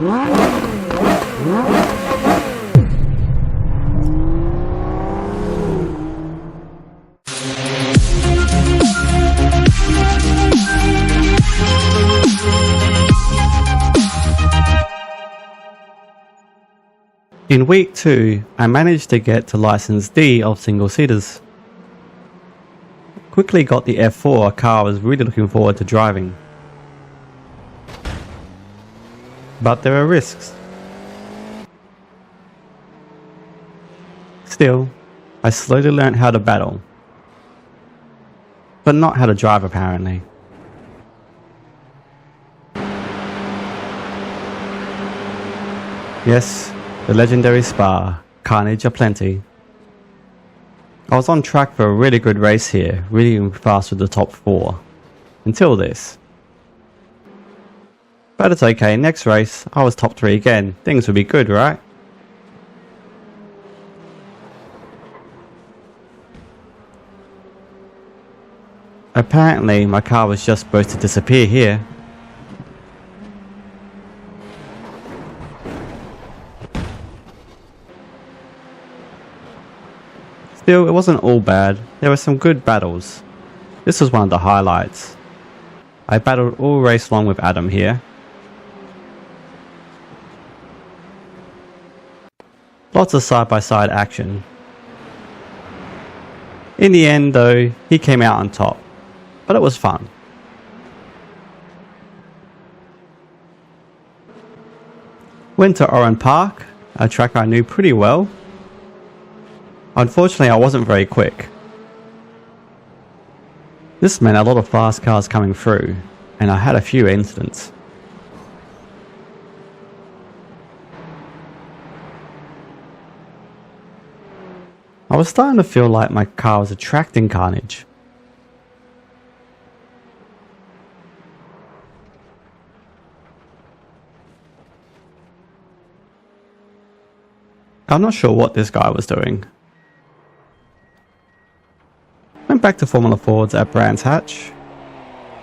In week 2, I managed to get to license D of single seaters. Quickly got the F4, a car I was really looking forward to driving. But there are risks. Still, I slowly learnt how to battle. But not how to drive apparently. Yes, the legendary Spa, carnage aplenty. I was on track for a really good race here, really fast with the top 4. Until this. But it's okay, next race, I was top 3 again, things would be good, right? Apparently, my car was just supposed to disappear here. Still, it wasn't all bad. There were some good battles. This was one of the highlights. I battled all race long with Adam here. Lots of side-by-side action. In the end though, he came out on top. But it was fun. Went to Oran Park, a track I knew pretty well. Unfortunately, I wasn't very quick. This meant a lot of fast cars coming through, and I had a few incidents. I was starting to feel like my car was attracting carnage. I'm not sure what this guy was doing. Went back to Formula Fords at Brands Hatch.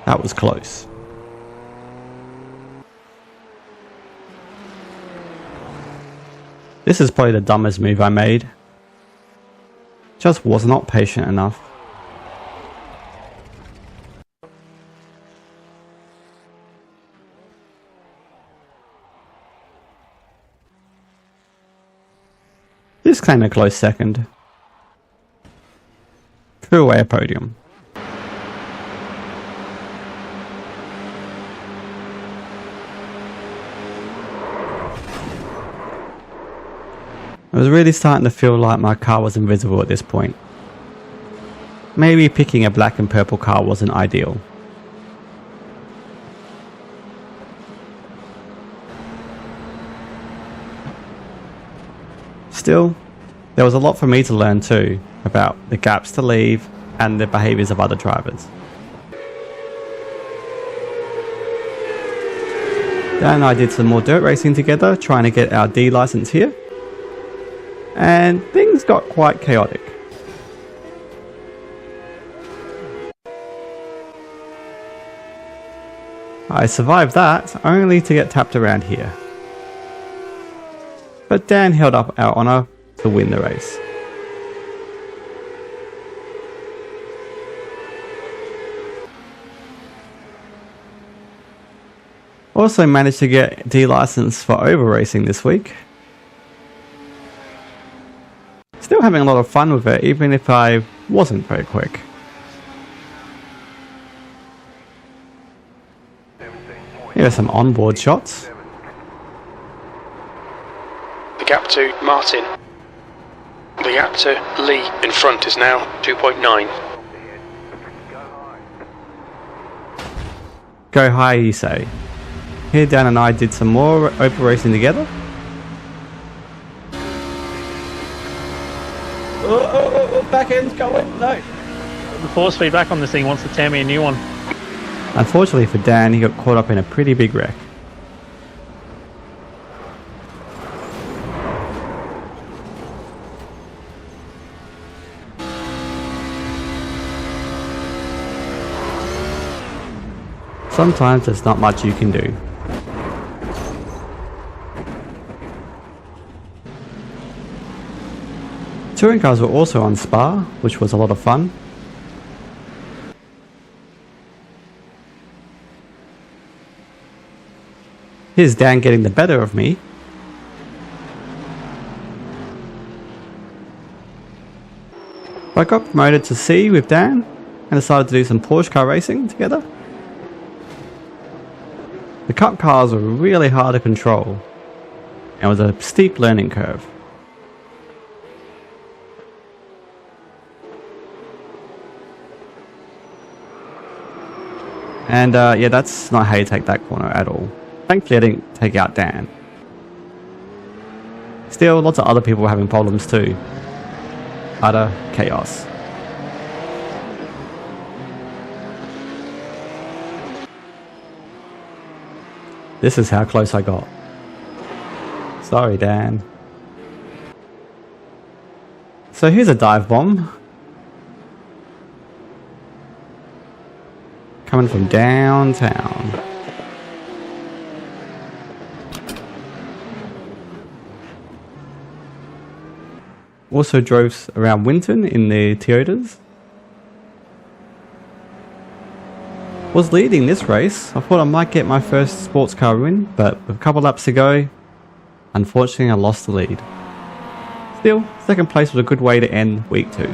That was close. This is probably the dumbest move I made. Just was not patient enough. This came a close second. Threw away a podium. I was really starting to feel like my car was invisible at this point. Maybe picking a black and purple car wasn't ideal. Still, there was a lot for me to learn too, about the gaps to leave and the behaviours of other drivers. Dan and I did some more dirt racing together, trying to get our D license here. And things got quite chaotic. I survived that, only to get tapped around here. But Dan held up our honour to win the race. Also managed to get D license for over racing this week. Still having a lot of fun with it, even if I wasn't very quick. Here are some onboard shots. The gap to Martin. The gap to Lee in front is now 2.9. Go high, you say. Here Dan and I did some more open racing together. Back end's going, no. The force feedback on this thing wants to tear me a new one. Unfortunately for Dan, he got caught up in a pretty big wreck. Sometimes there's not much you can do. Touring cars were also on Spa, which was a lot of fun. Here's Dan getting the better of me. I got promoted to C with Dan and decided to do some Porsche car racing together. The Cup cars were really hard to control and it was a steep learning curve. And yeah, that's not how you take that corner at all. Thankfully I didn't take out Dan. Still, lots of other people were having problems too. Utter chaos. This is how close I got. Sorry, Dan. So here's a dive bomb. Coming from downtown. Also drove around Winton in the Toyotas. Was leading this race. I thought I might get my first sports car win, but with a couple laps to go, unfortunately I lost the lead. Still, second place was a good way to end week 2.